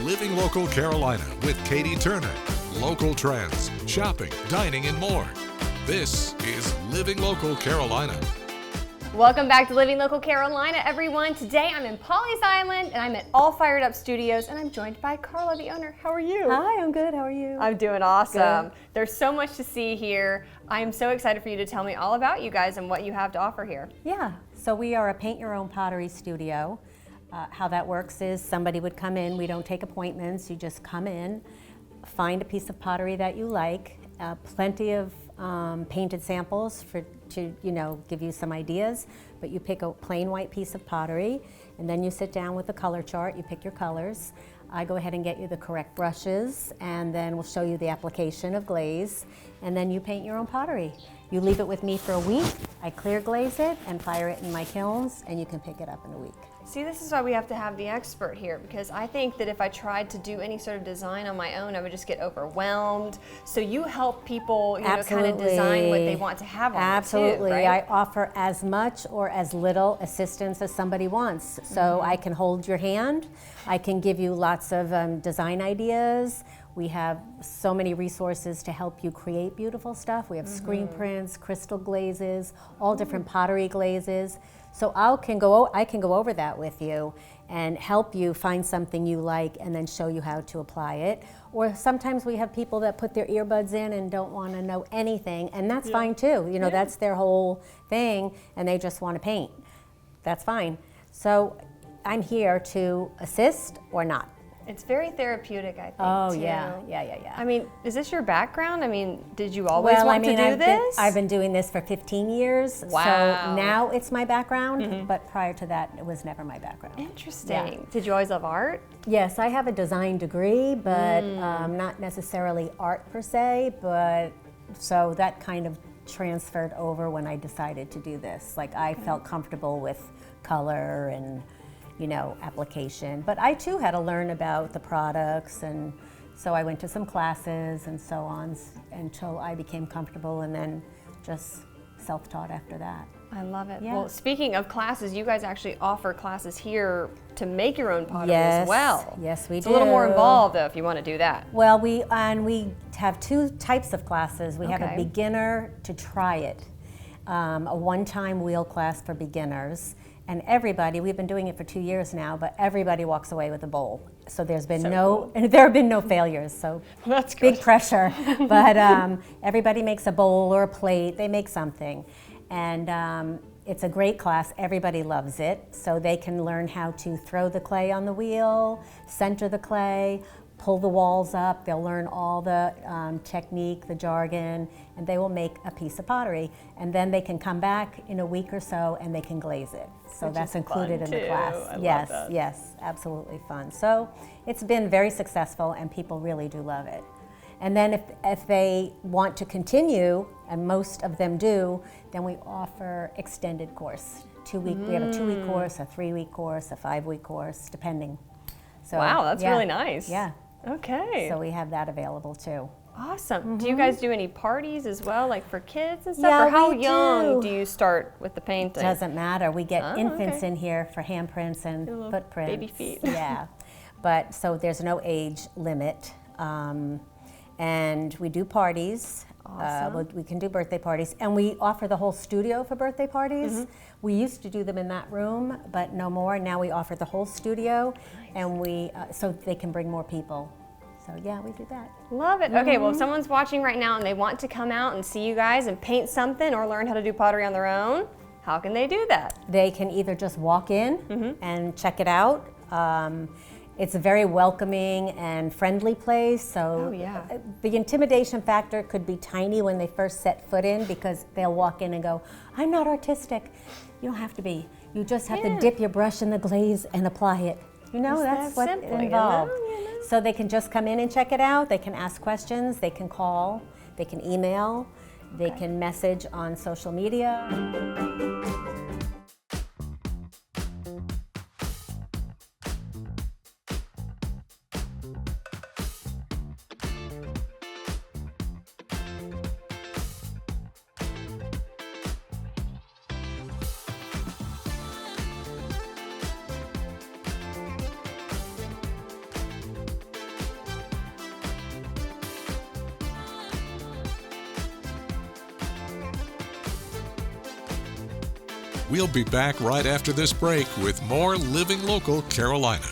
Living Local Carolina with Katie Turner. Local trends, shopping, dining, and more. This is Living Local Carolina. Welcome back to Living Local Carolina, everyone. Today I'm in Pawleys Island and I'm at All Fired Up Studios and I'm joined by Carla, the owner. How are you? Hi, I'm good. How are you? I'm doing awesome. Good. There's so much to see here. I am so excited for you to tell me all about you guys and what you have to offer here. Yeah, so we are a paint your own pottery studio. How that works is somebody would come in. We don't take appointments. You just come in, find a piece of pottery that you like, plenty of painted samples to give you some ideas, but you pick a plain white piece of pottery and then you sit down with the color chart, you pick your colors. I go ahead and get you the correct brushes and then we'll show you the application of glaze and then you paint your own pottery. You leave it with me for a week, I clear glaze it and fire it in my kilns and you can pick it up in a week. See, this is why we have to have the expert here, because I think that if I tried to do any sort of design on my own, I would just get overwhelmed. So you help people, kind of design what they want to have on Absolutely. it too, right? I offer as much or as little assistance as somebody wants. So I can hold your hand. I can give you lots of design ideas. We have so many resources to help you create beautiful stuff. We have screen prints, crystal glazes, all different pottery glazes. So I can go over that with you and help you find something you like and then show you how to apply it. Or sometimes we have people that put their earbuds in and don't want to know anything, and that's fine too. That's their whole thing and they just want to paint. That's fine. So I'm here to assist or not. It's very therapeutic, I think, too. Yeah. I mean, is this your background? I mean, did you always want to do this? I've been doing this for 15 years. Wow. So now it's my background, but prior to that, it was never my background. Interesting. Yeah. Did you always love art? Yes, I have a design degree, but not necessarily art per se, but so that kind of transferred over when I decided to do this. Like I felt comfortable with color and application. But I too had to learn about the products, and so I went to some classes and so on until I became comfortable and then just self-taught after that. I love it. Yeah. Well, speaking of classes, you guys actually offer classes here to make your own pottery as well. Yes, we do. It's a little more involved though if you want to do that. Well, we have two types of classes. We have a Okay. beginner to try it, a one-time wheel class for beginners. And everybody, we've been doing it for 2 years now, but everybody walks away with a bowl. So there have been no failures. So That's good. big pressure. But everybody makes a bowl or a plate. They make something, and it's a great class. Everybody loves it. So they can learn how to throw the clay on the wheel, center the clay, pull the walls up. They'll learn all the technique, the jargon, and they will make a piece of pottery. And then they can come back in a week or so and they can glaze it. So Which that's is included fun, in the too. class. I love Yes, that. yes, absolutely fun. So it's been very successful and people really do love it. And then if they want to continue, and most of them do, then we offer extended course. We have a 2-week course, a 3-week course, a 5-week course, depending. So, Wow, that's yeah. really nice. Yeah. Okay. So we have that available too. Awesome. Do you guys do any parties as well, like for kids and stuff? Yeah, or how we young do. do you start with the painting? Doesn't matter. We get infants okay. in here for handprints and Little footprints. baby feet. Yeah. But so there's no age limit. And we do parties. Awesome. We can do birthday parties. And we offer the whole studio for birthday parties. We used to do them in that room, but no more. Now we offer the whole studio, and so they can bring more people. So yeah, we do that. Love it. Okay, well, if someone's watching right now and they want to come out and see you guys and paint something or learn how to do pottery on their own, how can they do that? They can either just walk in and check it out. It's a very welcoming and friendly place. So Oh, yeah. the intimidation factor could be tiny when they first set foot in because they'll walk in and go, I'm not artistic. You don't have to be. You just have to dip your brush in the glaze and apply it. That's that what's simple, involved. So they can just come in and check it out. They can ask questions. They can call. They can email. They can message on social media. We'll be back right after this break with more Living Local Carolina.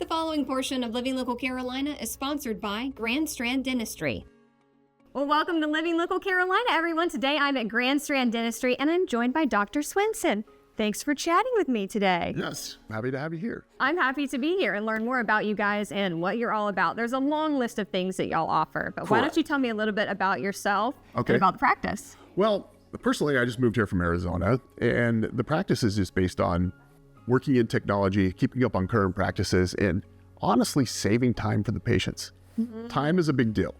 The following portion of Living Local Carolina is sponsored by Grand Strand Dentistry. Well, welcome to Living Local Carolina, everyone. Today I'm at Grand Strand Dentistry, and I'm joined by Dr. Swenson. Thanks for chatting with me today. Yes, happy to have you here. I'm happy to be here and learn more about you guys and what you're all about. There's a long list of things that y'all offer, but why don't you tell me a little bit about yourself and about the practice? Well, personally, I just moved here from Arizona, and the practice is just based on working in technology, keeping up on current practices, and honestly saving time for the patients. Time is a big deal.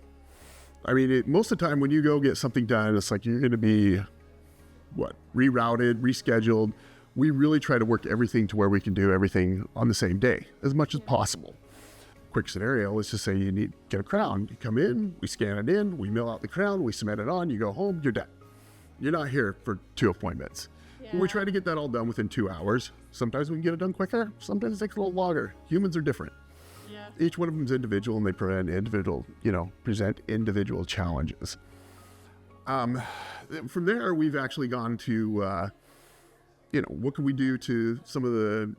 I mean, most of the time when you go get something done, it's like you're going to be, rerouted, rescheduled. We really try to work everything to where we can do everything on the same day as much as possible. Quick scenario, let's just say you need to get a crown. You come in, we scan it in, we mill out the crown, we cement it on, you go home, you're done. You're not here for 2 appointments. We try to get that all done within 2 hours. Sometimes we can get it done quicker, sometimes it takes a little longer. Humans are different. Each one of them is individual, and they present individual challenges. From there, we've actually gone to, what can we do to some of the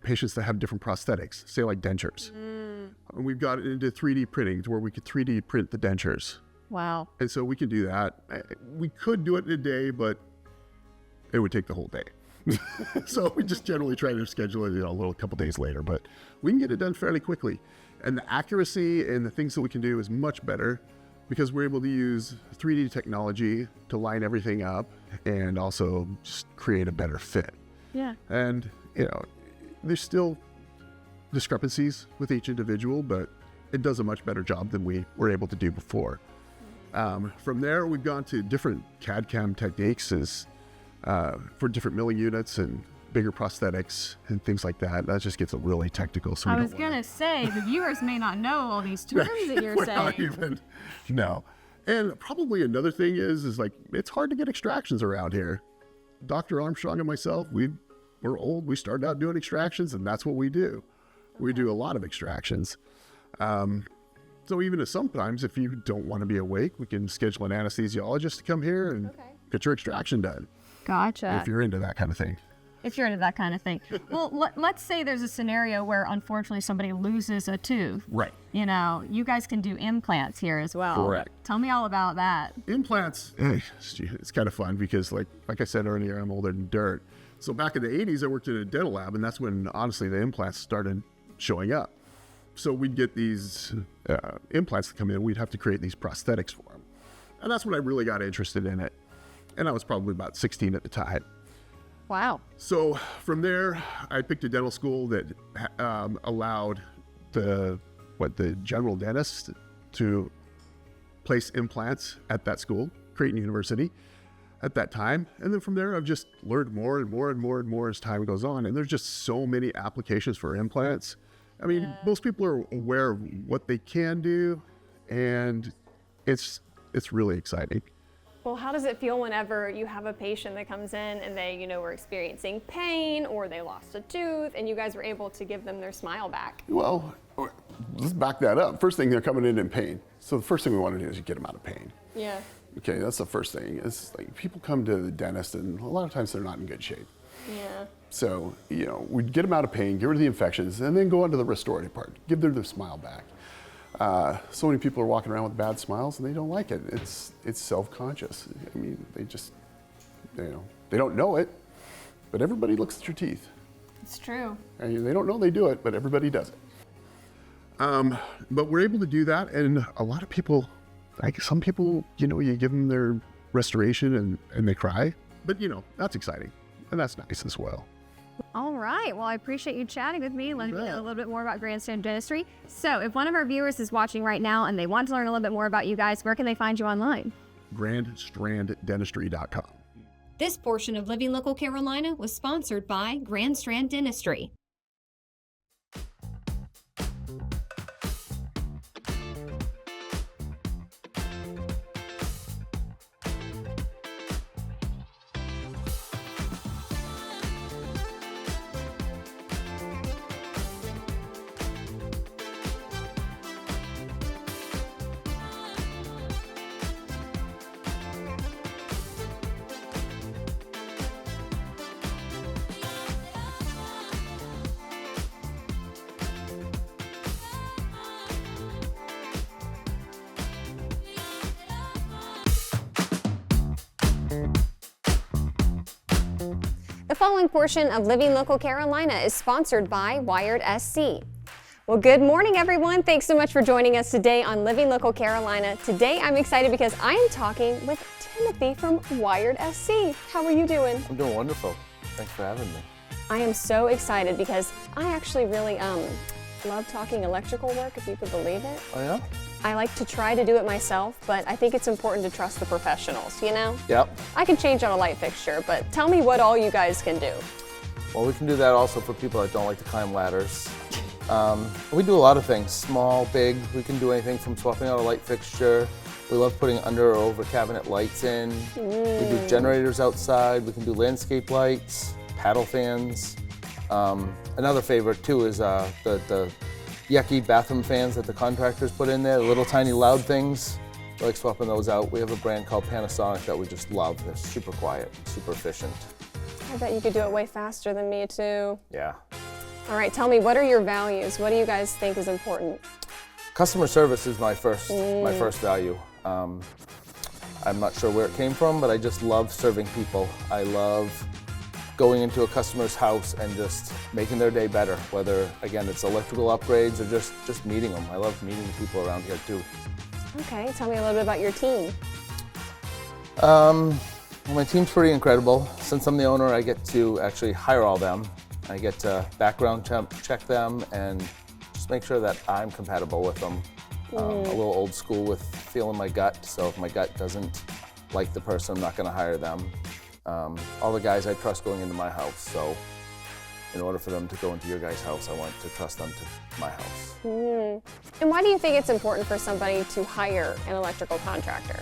patients that have different prosthetics, say like dentures. And we've got into 3D printing to where we could 3D print the dentures. Wow. And so we can do that. We could do it in a day, but it would take the whole day. So we just generally try to schedule it a couple days later, but we can get it done fairly quickly. And the accuracy and the things that we can do is much better because we're able to use 3D technology to line everything up and also just create a better fit. Yeah. And, there's still discrepancies with each individual, but it does a much better job than we were able to do before. From there, we've gone to different CAD/CAM techniques for different milling units and bigger prosthetics and things like that. That just gets really technical. So I was going to say, the viewers may not know all these terms that you're saying. No. And probably another thing is like, it's hard to get extractions around here. Dr. Armstrong and myself, we're old. We started out doing extractions, and that's what we do. We do a lot of extractions. So even sometimes, if you don't want to be awake, we can schedule an anesthesiologist to come here and get your extraction done. Gotcha. If you're into that kind of thing. If you're into that kind of thing. Well, let's say there's a scenario where unfortunately somebody loses a tooth. Right. You guys can do implants here as well. Correct. Tell me all about that. Implants, it's kind of fun because like I said earlier, I'm older than dirt. So back in the 80s, I worked in a dental lab, and that's when honestly the implants started showing up. So we'd get these implants that come in, we'd have to create these prosthetics for them. And that's when I really got interested in it. And I was probably about 16 at the time. Wow. So from there, I picked a dental school that allowed the general dentist to place implants at that school, Creighton University, at that time. And then from there, I've just learned more and more and more and more as time goes on. And there's just so many applications for implants. I mean, most people are aware of what they can do, and it's really exciting. Well, how does it feel whenever you have a patient that comes in and they, were experiencing pain or they lost a tooth and you guys were able to give them their smile back? Well, let's back that up. First thing, they're coming in pain. So the first thing we want to do is get them out of pain. Yeah. Okay, that's the first thing. It's like people come to the dentist and a lot of times they're not in good shape. Yeah. So, we get them out of pain, get rid of the infections, and then go on to the restorative part. Give them their smile back. So many people are walking around with bad smiles and they don't like it. It's self-conscious. I mean, they just, they don't know it, but everybody looks at your teeth. It's true. And they don't know they do it, but everybody does it. But we're able to do that, and a lot of people, like some people, you give them their restoration and they cry, but that's exciting, and that's nice as well. All right. Well, I appreciate you chatting with me and letting me know a little bit more about Grand Strand Dentistry. So if one of our viewers is watching right now and they want to learn a little bit more about you guys, where can they find you online? GrandStrandDentistry.com. This portion of Living Local Carolina was sponsored by Grand Strand Dentistry. The following portion of Living Local Carolina is sponsored by Wired SC. Well, good morning, everyone. Thanks so much for joining us today on Living Local Carolina. Today, I'm excited because I am talking with Timothy from Wired SC. How are you doing? I'm doing wonderful. Thanks for having me. I am so excited because I actually really love talking electrical work, if you could believe it. Oh, yeah? I like to try to do it myself, but I think it's important to trust the professionals, you know? Yep. I can change on a light fixture, but tell me what all you guys can do. Well, we can do that also for people that don't like to climb ladders. We do a lot of things, small, big. We can do anything from swapping out a light fixture. We love putting under or over cabinet lights in. We do generators outside. We can do landscape lights, paddle fans. Another favorite too is the yucky bathroom fans that the contractors put in there, the little tiny loud things. We like swapping those out. We have a brand called Panasonic that we just love. They're super quiet, super efficient. I bet you could do it way faster than me too. Yeah. All right, tell me, what are your values? What do you guys think is important? Customer service is my first value. I'm not sure where it came from, but I just love serving people. I love going into a customer's house and just making their day better, whether, again, it's electrical upgrades or just meeting them. I love meeting people around here too. Okay, tell me a little bit about your team. Well, my team's pretty incredible. Since I'm the owner, I get to actually hire all them. I get to background check them and just make sure that I'm compatible with them. A little old school with feeling my gut, so if my gut doesn't like the person, I'm not going to hire them. All the guys I trust going into my house, so in order for them to go into your guys' house, I want to trust them to my house. And why do you think it's important for somebody to hire an electrical contractor?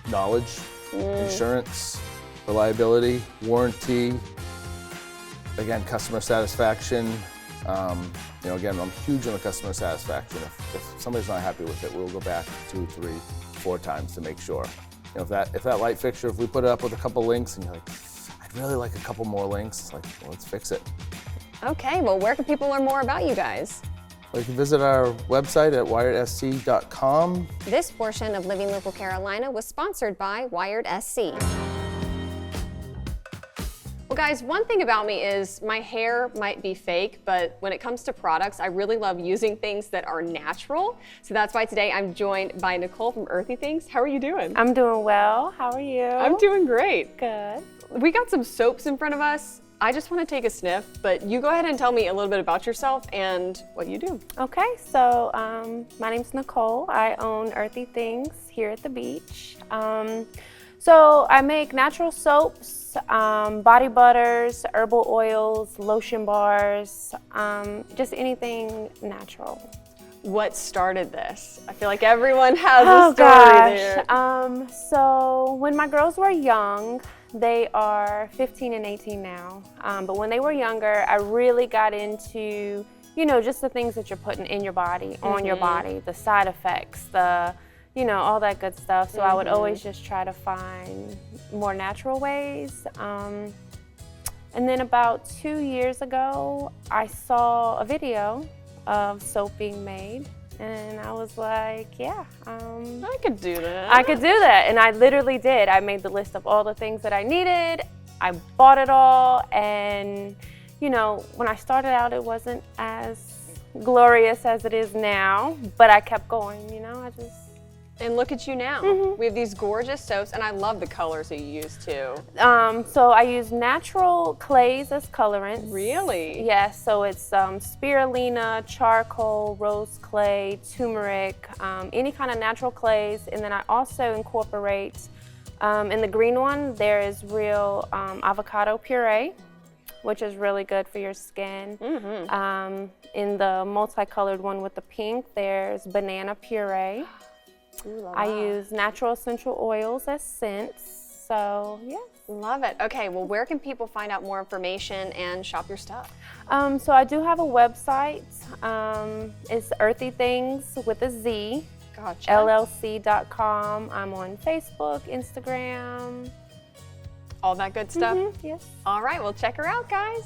Knowledge, insurance, reliability, warranty, again, customer satisfaction. Again, I'm huge on the customer satisfaction. If somebody's not happy with it, we'll go back 2, 3, 4 times to make sure. If that light fixture, if we put it up with a couple links and you're like, I'd really like a couple more links, it's like, well, let's fix it. Okay, well, where can people learn more about you guys? Well, you can visit our website at wiredsc.com. This portion of Living Local Carolina was sponsored by Wired SC. Well, guys, one thing about me is my hair might be fake, but when it comes to products, I really love using things that are natural. So that's why today I'm joined by Nicole from Earthy Things. How are you doing? I'm doing well. How are you? I'm doing great. Good. We got some soaps in front of us. I just want to take a sniff, but you go ahead and tell me a little bit about yourself and what you do. Okay, so my name's Nicole. I own Earthy Things here at the beach. So I make natural soaps, body butters, herbal oils, lotion bars, just anything natural. What started this? I feel like everyone has a story there. So when my girls were young, they are 15 and 18 now, but when they were younger, I really got into, just the things that you're putting in your body, on your body, the side effects, all that good stuff. So I would always just try to find more natural ways. And then about 2 years ago, I saw a video of soap being made. And I was like, yeah. I could do that. I could do that. And I literally did. I made the list of all the things that I needed. I bought it all. And, when I started out, it wasn't as glorious as it is now. But I kept going, And look at you now. We have these gorgeous soaps, and I love the colors that you use too. So I use natural clays as colorants. Really? Yes, so it's spirulina, charcoal, rose clay, turmeric, any kind of natural clays. And then I also incorporate, in the green one, there is real avocado puree, which is really good for your skin. In the multicolored one with the pink, there's banana puree. I use natural essential oils as scents, so yeah. Love it. Okay, well, where can people find out more information and shop your stuff? So I do have a website. It's Earthy Things with a Z. Gotcha. LLC.com. I'm on Facebook, Instagram. All that good stuff? Yes. All right, well, check her out, guys.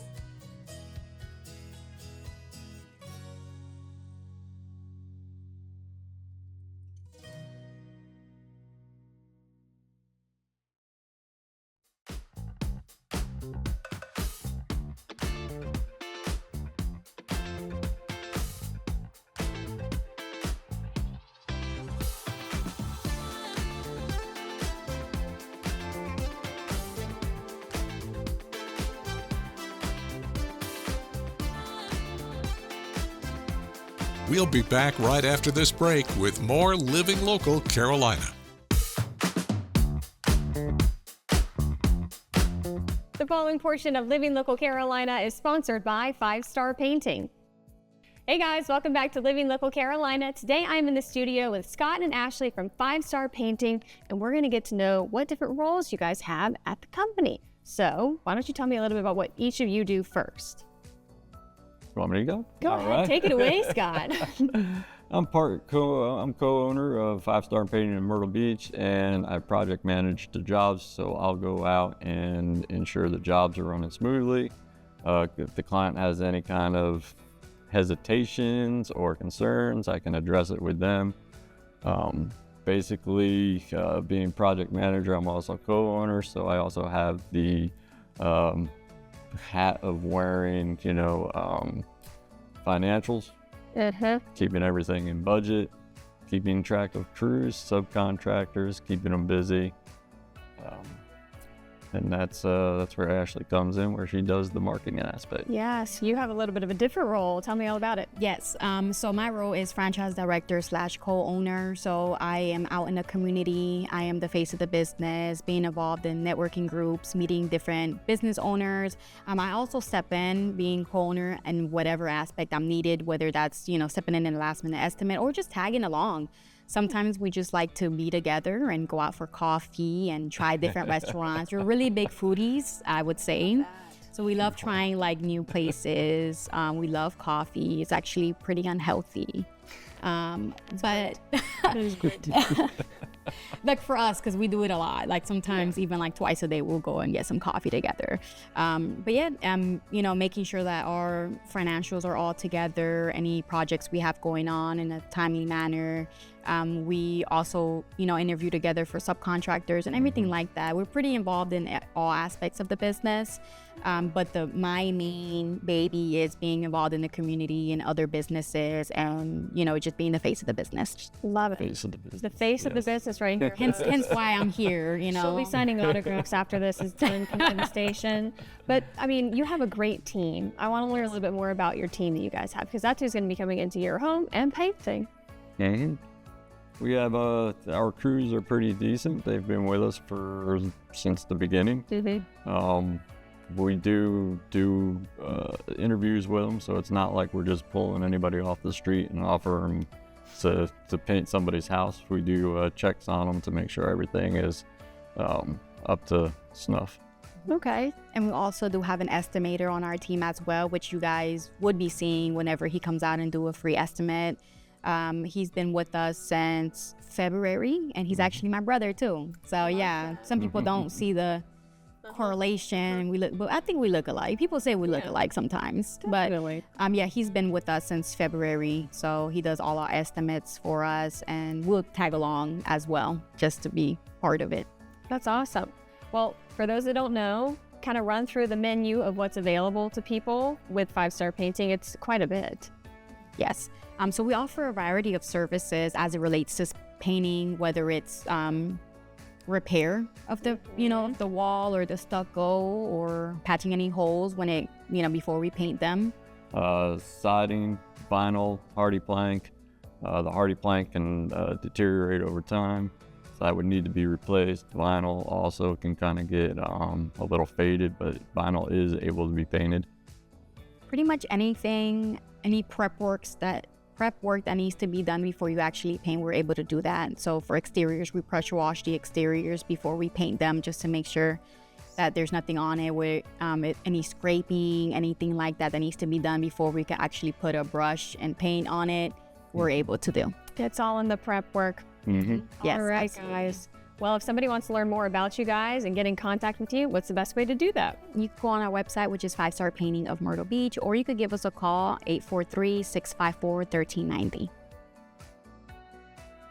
We'll be back right after this break with more Living Local Carolina. The following portion of Living Local Carolina is sponsored by 5 Star Painting. Hey guys, welcome back to Living Local Carolina. Today I'm in the studio with Scott and Ashley from 5 Star Painting, and we're going to get to know what different roles you guys have at the company. So why don't you tell me a little bit about what each of you do first? You want me to go? Go All ahead, right. take it away, Scott. I'm co-owner of 5 Star Painting in Myrtle Beach, and I project manage the jobs, so I'll go out and ensure the jobs are running smoothly. If the client has any kind of hesitations or concerns, I can address it with them. Basically, being project manager, I'm also co-owner, so I also have the hat of wearing, financials. Keeping everything in budget, keeping track of crews, subcontractors, keeping them busy. And that's where Ashley comes in, where she does the marketing aspect. Yes, you have a little bit of a different role. Tell me all about it. Yes, so my role is franchise director / co-owner. So I am out in the community. I am the face of the business, being involved in networking groups, meeting different business owners. I also step in being co-owner in whatever aspect I'm needed, whether that's, stepping in a last minute estimate or just tagging along. Sometimes we just like to be together and go out for coffee and try different restaurants. We're really big foodies, I would say. So we love trying new places. We love coffee. It's actually pretty unhealthy. But for us, because we do it a lot. Sometimes even twice a day, we'll go and get some coffee together. Making sure that our financials are all together, any projects we have going on in a timely manner. We also, interview together for subcontractors and everything like that. We're pretty involved in all aspects of the business. But my main baby is being involved in the community and other businesses and, just being the face of the business. Love it. Face of the business. The face of the business right here. Hence why I'm here, She'll be signing autographs after this is done in the station. But, you have a great team. I want to learn a little bit more about your team that you guys have, because that's who's going to be coming into your home and painting. And we have, our crews are pretty decent. They've been with us since the beginning. We do interviews with them, so it's not like we're just pulling anybody off the street and offer them to paint somebody's house. We do checks on them to make sure everything is up to snuff. Okay. And we also do have an estimator on our team as well, which you guys would be seeing whenever he comes out and do a free estimate. He's been with us since February, and he's actually my brother too. So yeah, some people don't see the correlation. I think we look alike. People say we look alike sometimes, Definitely. but he's been with us since February, so he does all our estimates for us, and we'll tag along as well just to be part of it. That's awesome. Well, for those that don't know, kind of run through the menu of what's available to people with 5 Star Painting. It's quite a bit. Yes. So we offer a variety of services as it relates to painting, whether it's repair of the the wall or the stucco, or patching any holes when it before we paint them. Siding, vinyl, hardy plank. The hardy plank can deteriorate over time, so that would need to be replaced. Vinyl also can kind of get a little faded, but vinyl is able to be painted. Pretty much anything, any prep work that needs to be done before you actually paint, we're able to do that. So for exteriors, we pressure wash the exteriors before we paint them, just to make sure that there's nothing on it with any scraping, anything like that needs to be done before we can actually put a brush and paint on it. We're able to do. It's all in the prep work. Yes. All right, guys. Well, if somebody wants to learn more about you guys and get in contact with you, what's the best way to do that? You can go on our website, which is 5 Star Painting of Myrtle Beach, or you could give us a call, 843-654-1390.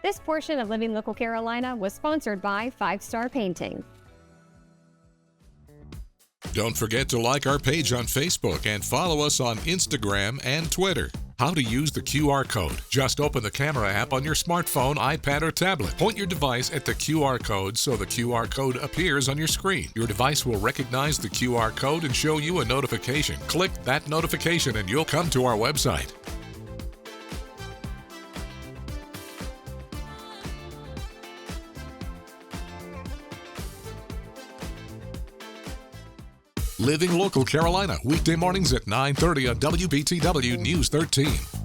This portion of Living Local Carolina was sponsored by 5 Star Painting. Don't forget to like our page on Facebook and follow us on Instagram and Twitter. How to use the QR code. Just open the camera app on your smartphone, iPad, or tablet. Point your device at the QR code so the QR code appears on your screen. Your device will recognize the QR code and show you a notification. Click that notification and you'll come to our website. Living Local Carolina, weekday mornings at 9:30 on WBTW News 13.